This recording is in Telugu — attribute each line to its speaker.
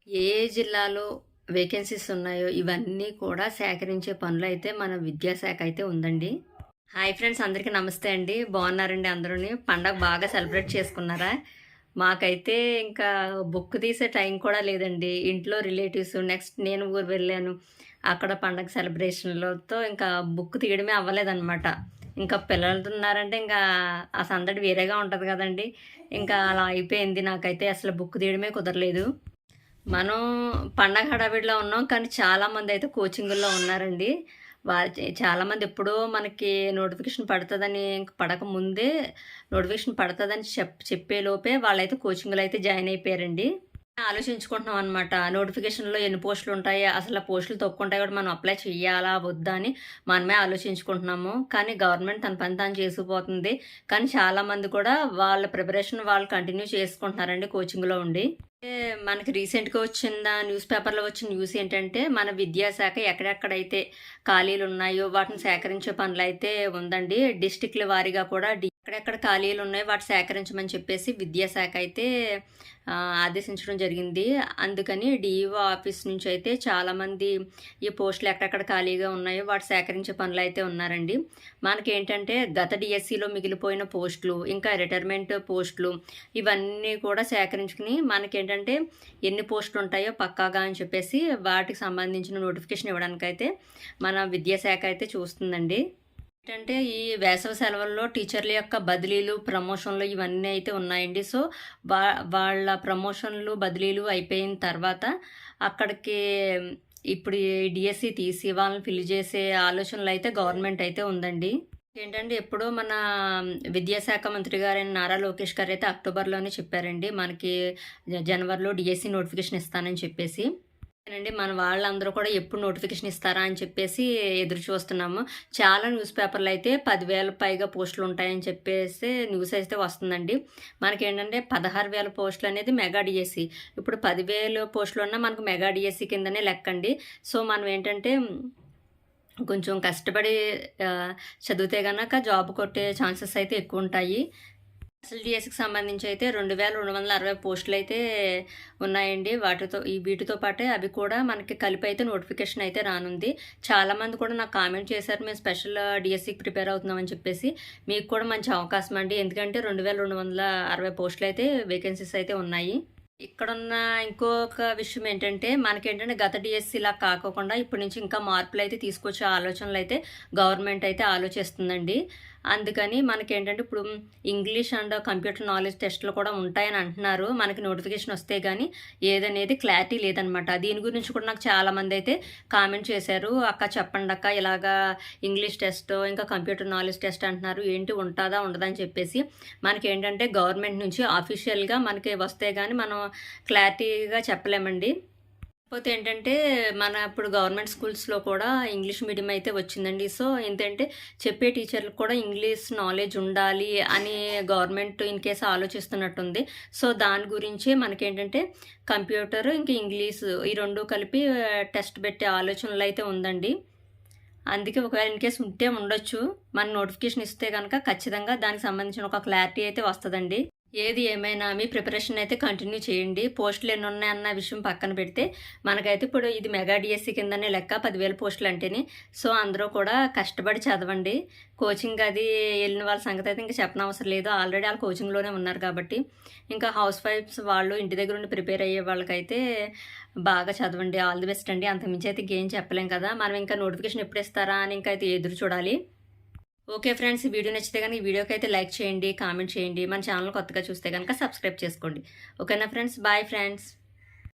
Speaker 1: ఏ జిల్లాలో వేకెన్సీస్ ఉన్నాయో ఇవన్నీ కూడా సేకరించే పనులైతే మన విద్యాశాఖ అయితే ఉందండి. హాయ్ ఫ్రెండ్స్, అందరికీ నమస్తే అండి. బాగున్నారండి అందరూని? పండగ బాగా సెలబ్రేట్ చేసుకున్నారా? మాకైతే ఇంకా బుక్ తీసే టైం కూడా లేదండి. ఇంట్లో రిలేటివ్స్, నెక్స్ట్ నేను ఊరు వెళ్ళాను. అక్కడ పండగ సెలబ్రేషన్‌లతో ఇంకా బుక్ తీయడమే అవ్వలేదనమాట. ఇంకా పిల్లలతో ఉన్నారంటే ఇంకా ఆ సందడి వేరేగా ఉంటది కదండీ! ఇంకా అలా అయిపోయింది. నాకైతే అసలు బుక్ తీయడమే కుదరలేదు. మనం పండగ హడావిడిలో ఉన్నాం. కానీ చాలామందయితే కోచింగుల్లో ఉన్నారండి. చాలామంది ఎప్పుడో మనకి నోటిఫికేషన్ పడతదని పడకముందే నోటిఫికేషన్ పడతదని చెప్పేలోపే వాళ్ళైతే కోచింగ్‌లో అయితే జాయిన్ అయిపోయారండి. ఆలోచించుకుంటున్నాం అనమాట. నోటిఫికేషన్‌లో ఎన్ని పోస్టులుంటాయి? అసలు పోస్టులు తక్కువుంటాయి కాబట్టి మనం అప్లై చెయ్యాలా? వద్దా? అని మనమే ఆలోచించుకుంటున్నాము. కానీ గవర్నమెంట్ తన పని తాను చేసుకుపోతుంది. కానీ చాలామంది కూడా వాళ్ళ ప్రిపరేషన్ వాళ్ళు కంటిన్యూ చేసుకుంటున్నారండి కోచింగ్‌లో ఉండి. మనకి రీసెంట్‌గా వచ్చిన న్యూస్ పేపర్‌లో వచ్చిన న్యూస్ ఏంటంటే, మన విద్యాశాఖ ఎక్కడెక్కడైతే ఖాళీలున్నాయో వాటిని సేకరించే పనులైతే ఉందండి. డిస్ట్రిక్ట్‌ల వారీగా కూడా ఎక్కడెక్కడ ఖాళీలున్నాయో వాటి సేకరించమని చెప్పేసి విద్యాశాఖ అయితే ఆదేశించడం జరిగింది. అందుకని డీఈఓ ఆఫీస్ నుంచి అయితే చాలామంది ఈ పోస్టులు ఎక్కడెక్కడ ఖాళీగా ఉన్నాయో వాటి సేకరించే పనులు అయితే ఉన్నారండి. మనకేంటంటే గత డిఎస్సిలో మిగిలిపోయిన పోస్టులు, ఇంకా రిటైర్మెంట్ పోస్టులు ఇవన్నీ కూడా సేకరించుకుని మనకేంటంటే ఎన్ని పోస్టులు ఉంటాయో పక్కాగా అని చెప్పేసి వాటికి సంబంధించిన నోటిఫికేషన్ ఇవ్వడానికైతే మన విద్యాశాఖ అయితే చూస్తుందండి. ఏంటంటే ఈ వేసవి సెలవుల్లో టీచర్ల యొక్క బదిలీలు, ప్రమోషన్లు ఇవన్నీ అయితే ఉన్నాయండి. సో, వాళ్ళ ప్రమోషన్లు, బదిలీలు అయిపోయిన తర్వాత అక్కడికి ఇప్పుడు ఈ డిఎస్సి తీసి వాళ్ళని ఫిల్ చేసే ఆలోచనలు అయితే గవర్నమెంట్ అయితే ఉందండి. ఏంటంటే ఎప్పుడో మన విద్యాశాఖ మంత్రి గారైన నారా లోకేష్ గారు అయితే అక్టోబర్‌లోనే చెప్పారండి. మనకి జనవరిలో డిఎస్సి నోటిఫికేషన్ ఇస్తానని చెప్పేసి. అండి మన వాళ్ళందరూ కూడా ఎప్పుడు నోటిఫికేషన్ ఇస్తారా అని చెప్పేసి ఎదురు చూస్తున్నాము. చాలా న్యూస్ పేపర్లు అయితే 10,000 పైగా పోస్టులు ఉంటాయని చెప్పేసి న్యూస్ అయితే వస్తుందండి. మనకేంటంటే 16,000 పోస్టులు అనేది మెగా డిఎస్సి. ఇప్పుడు 10,000 పోస్టులు ఉన్నా మనకు మెగా డిఎస్సి కిందనే లెక్కండి. సో మనం ఏంటంటే కొంచెం కష్టపడి చదివితే గనక జాబ్ కొట్టే ఛాన్సెస్ అయితే ఎక్కువ ఉంటాయి. అసలు డిఎస్సికి సంబంధించి అయితే 2,260 పోస్టులు అయితే ఉన్నాయండి. వీటితో పాటే అవి కూడా మనకి కలిపి అయితే నోటిఫికేషన్ అయితే రానుంది. చాలామంది కూడా నాకు కామెంట్ చేశారు, మేము స్పెషల్ డిఎస్సికి ప్రిపేర్ అవుతున్నామని చెప్పేసి. మీకు కూడా మంచి అవకాశం అండి. ఎందుకంటే 2,260 పోస్టులు అయితే వేకెన్సీస్ అయితే ఉన్నాయి. ఇక్కడున్న ఇంకొక విషయం ఏంటంటే మనకేంటంటే గత డిఎస్సిలా కాకోకుండా ఇప్పటి నుంచి ఇంకా మార్పులు అయితే తీసుకొచ్చే ఆలోచనలు అయితే గవర్నమెంట్ అయితే ఆలోచిస్తుందండి. అందుకని మనకేంటంటే ఇప్పుడు ఇంగ్లీష్ అండ్ కంప్యూటర్ నాలెడ్జ్ టెస్టులు కూడా ఉంటాయని అంటున్నారు. మనకి నోటిఫికేషన్ వస్తే కానీ ఏదనేది క్లారిటీ లేదనమాట. దీని గురించి కూడా నాకు చాలామంది అయితే కామెంట్ చేశారు, అక్క చెప్పండి అక్క ఇలాగా ఇంగ్లీష్ టెస్ట్ ఇంకా కంప్యూటర్ నాలెడ్జ్ టెస్ట్ అంటున్నారు, ఏంటి ఉంటుందా ఉండదా అని చెప్పేసి. మనకేంటంటే గవర్నమెంట్ నుంచి ఆఫీషియల్గా మనకి వస్తే కానీ మనం క్లారిటీగా చెప్పలేమండి. కాకపోతే ఏంటంటే మన ఇప్పుడు గవర్నమెంట్ స్కూల్స్లో కూడా ఇంగ్లీష్ మీడియం అయితే వచ్చిందండి. సో ఏంటంటే చెప్పే టీచర్లకు కూడా ఇంగ్లీష్ నాలెడ్జ్ ఉండాలి అని గవర్నమెంట్ ఇన్ కేసు ఆలోచిస్తున్నట్టుంది. సో దాని గురించి మనకేంటంటే కంప్యూటర్ ఇంకా ఇంగ్లీష్ ఈ రెండు కలిపి టెస్ట్ పెట్టే ఆలోచనలు అయితే ఉందండి. అందుకే ఒకవేళ ఇన్ కేసు ఉంటే ఉండొచ్చు. మన నోటిఫికేషన్ ఇస్తే కనుక ఖచ్చితంగా దానికి సంబంధించిన ఒక క్లారిటీ అయితే వస్తుందండి. ఏది ఏమైనా మీ ప్రిపరేషన్ అయితే కంటిన్యూ చేయండి. పోస్టులు ఎన్ని ఉన్నాయన్న విషయం పక్కన పెడితే మనకైతే ఇప్పుడు ఇది మెగా డిఎస్సి కిందనే లెక్క 10,000 పోస్టులు అంటేనే. సో అందరూ కూడా కష్టపడి చదవండి. కోచింగ్ అది వెళ్ళిన వాళ్ళ సంగతి అయితే ఇంకా చెప్పనవసరం లేదు. ఆల్రెడీ వాళ్ళు కోచింగ్లోనే ఉన్నారు కాబట్టి. ఇంకా హౌస్ వైఫ్స్ వాళ్ళు ఇంటి దగ్గర ఉండి ప్రిపేర్ అయ్యే వాళ్ళకైతే బాగా చదవండి. ఆల్ ది బెస్ట్ అండి. అంతకుమించి అయితే ఇంకేం చెప్పలేం కదా. మనం ఇంకా నోటిఫికేషన్ ఎప్పుడు ఇస్తారా అని ఇంకా అయితే ఎదురు చూడాలి. ఓకే ఫ్రెండ్స్, ఈ వీడియో నచ్చితే కనుక ఈ వీడియోకి అయితే లైక్ చేయండి, కామెంట్ చేయండి. మన ఛానల్ కొత్తగా చూస్తే కనుక సబ్స్క్రైబ్ చేసుకోండి. ఓకేనా ఫ్రెండ్స్? Bye friends.